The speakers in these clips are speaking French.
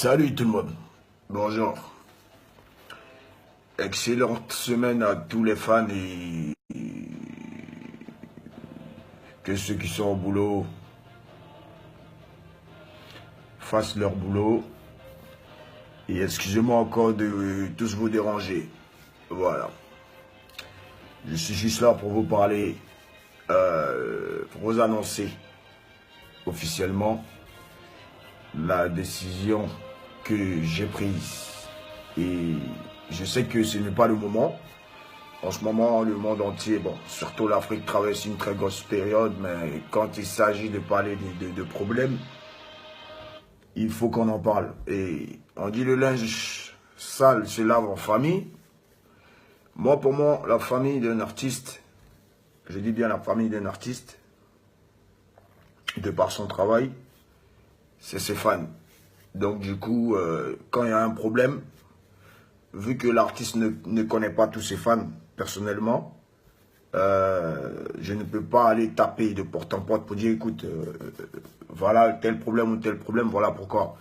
Salut tout le monde, bonjour. Excellente semaine à tous les fans et que ceux qui sont au boulot fassent leur boulot. Et excusez-moi encore de tous vous déranger. Voilà. Je suis juste là pour vous parler, pour vous annoncer officiellement la décision que j'ai prise. Et je sais que ce n'est pas le moment. En ce moment, le monde entier, bon, surtout l'Afrique traverse une très grosse période, mais quand il s'agit de parler de problèmes, il faut qu'on en parle. Et on dit le linge sale se lave en famille. Moi, pour moi, la famille d'un artiste, je dis bien la famille d'un artiste, de par son travail, c'est ses fans. Donc du coup, quand il y a un problème, vu que l'artiste ne connaît pas tous ses fans personnellement, je ne peux pas aller taper de porte en porte pour dire écoute, voilà tel problème ou tel problème, voilà pourquoi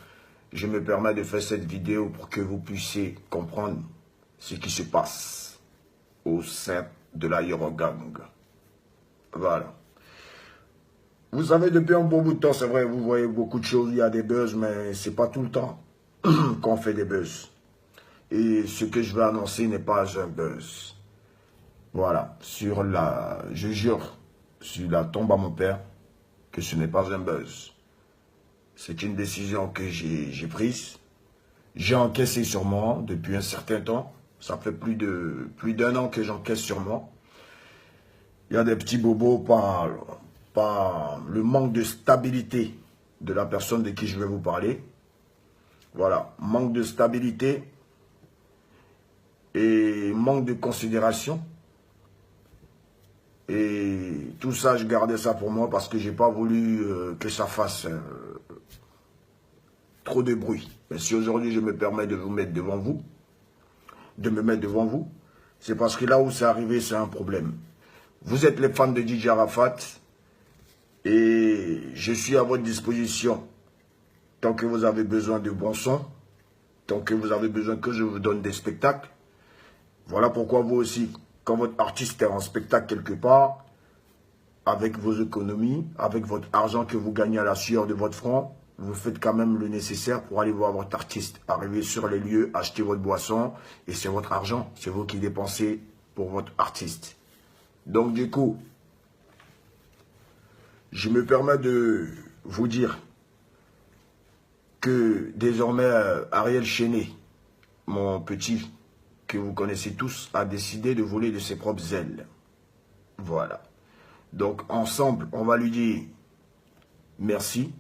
je me permets de faire cette vidéo pour que vous puissiez comprendre ce qui se passe au sein de la Yorogang. Voilà. Vous savez, depuis un bon bout de temps, c'est vrai, vous voyez beaucoup de choses, il y a des buzz, mais c'est pas tout le temps qu'on fait des buzz. Et ce que je vais annoncer n'est pas un buzz. Voilà, je jure, sur la tombe à mon père, que ce n'est pas un buzz. C'est une décision que j'ai prise. J'ai encaissé sur moi depuis un certain temps. Ça fait plus d'un an que j'encaisse sur moi. Il y a des petits bobos par le manque de stabilité de la personne de qui je vais vous parler. Voilà, manque de stabilité et manque de considération. Et tout ça, je gardais ça pour moi parce que j'ai pas voulu que ça fasse trop de bruit. Mais si aujourd'hui je me permets de vous mettre devant vous, c'est parce que là où c'est arrivé, c'est un problème. Vous êtes les fans de DJ Arafat et je suis à votre disposition tant que vous avez besoin de bons sons, tant que vous avez besoin que je vous donne des spectacles. Voilà pourquoi vous aussi, quand votre artiste est en spectacle quelque part, avec vos économies, avec votre argent que vous gagnez à la sueur de votre front, vous faites quand même le nécessaire pour aller voir votre artiste. Arriver sur les lieux, acheter votre boisson, et c'est votre argent. C'est vous qui dépensez pour votre artiste. Donc du coup, je me permets de vous dire que désormais, Ariel Chenet, mon petit, que vous connaissez tous, a décidé de voler de ses propres ailes. Voilà. Donc ensemble, on va lui dire merci.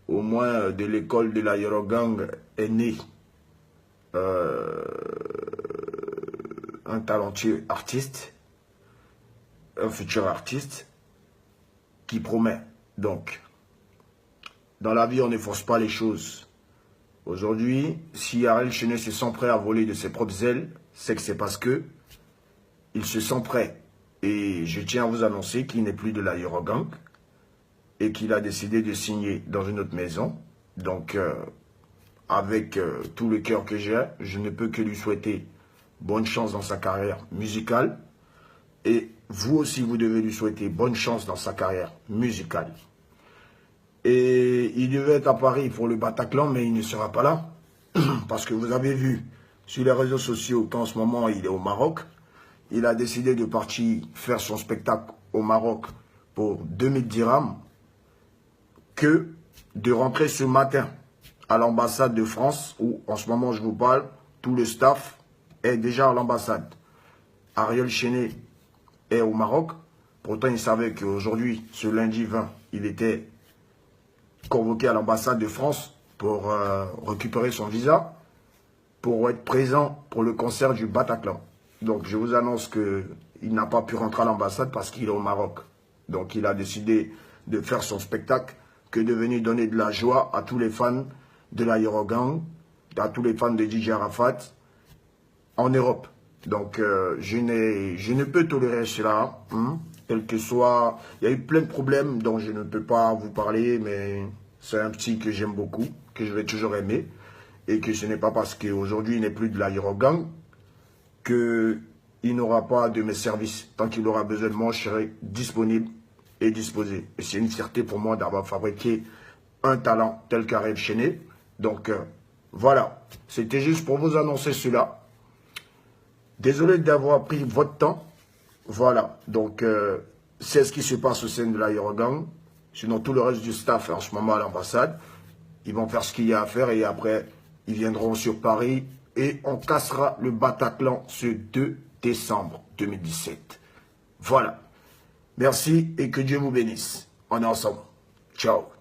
Au moins de l'école de la Yorogang est né un talentueux artiste, un futur artiste qui promet. Donc, dans la vie, on ne force pas les choses. Aujourd'hui, si Ariel Chenet se sent prêt à voler de ses propres ailes, c'est que c'est parce que il se sent prêt. Et je tiens à vous annoncer qu'il n'est plus de la Yorogang et qu'il a décidé de signer dans une autre maison. Donc, avec tout le cœur que j'ai, je ne peux que lui souhaiter bonne chance dans sa carrière musicale. Et vous aussi, vous devez lui souhaiter bonne chance dans sa carrière musicale. Et il devait être à Paris pour le Bataclan, mais il ne sera pas là. Parce que vous avez vu sur les réseaux sociaux qu'en ce moment, il est au Maroc. Il a décidé de partir faire son spectacle au Maroc pour 2000 dirhams que de rentrer ce matin à l'ambassade de France, où en ce moment je vous parle, tout le staff est déjà à l'ambassade. Ariel Chenet est au Maroc. Pourtant, il savait qu'aujourd'hui, ce lundi 20, il était convoqué à l'ambassade de France pour récupérer son visa, pour être présent pour le concert du Bataclan. Donc, je vous annonce qu'il n'a pas pu rentrer à l'ambassade parce qu'il est au Maroc. Donc, il a décidé de faire son spectacle que de venir donner de la joie à tous les fans de la Yorogang, à tous les fans de DJ Arafat en Europe. Donc, je ne peux tolérer cela, quel que soit. Il y a eu plein de problèmes dont je ne peux pas vous parler, mais c'est un petit que j'aime beaucoup, que je vais toujours aimer. et que ce n'est pas parce qu'aujourd'hui il n'est plus de l'Aérogang qu'il n'aura pas de mes services. Tant qu'il aura besoin de moi, je serai disponible et disposé. Et c'est une fierté pour moi d'avoir fabriqué un talent tel qu'Ariel Chenet. Donc voilà, c'était juste pour vous annoncer cela. Désolé d'avoir pris votre temps. Voilà, donc c'est ce qui se passe au sein de l'Aérogang. Sinon, tout le reste du staff en ce moment à l'ambassade, ils vont faire ce qu'il y a à faire et après, ils viendront sur Paris et on cassera le Bataclan ce 2 décembre 2017. Voilà. Merci et que Dieu vous bénisse. On est ensemble. Ciao.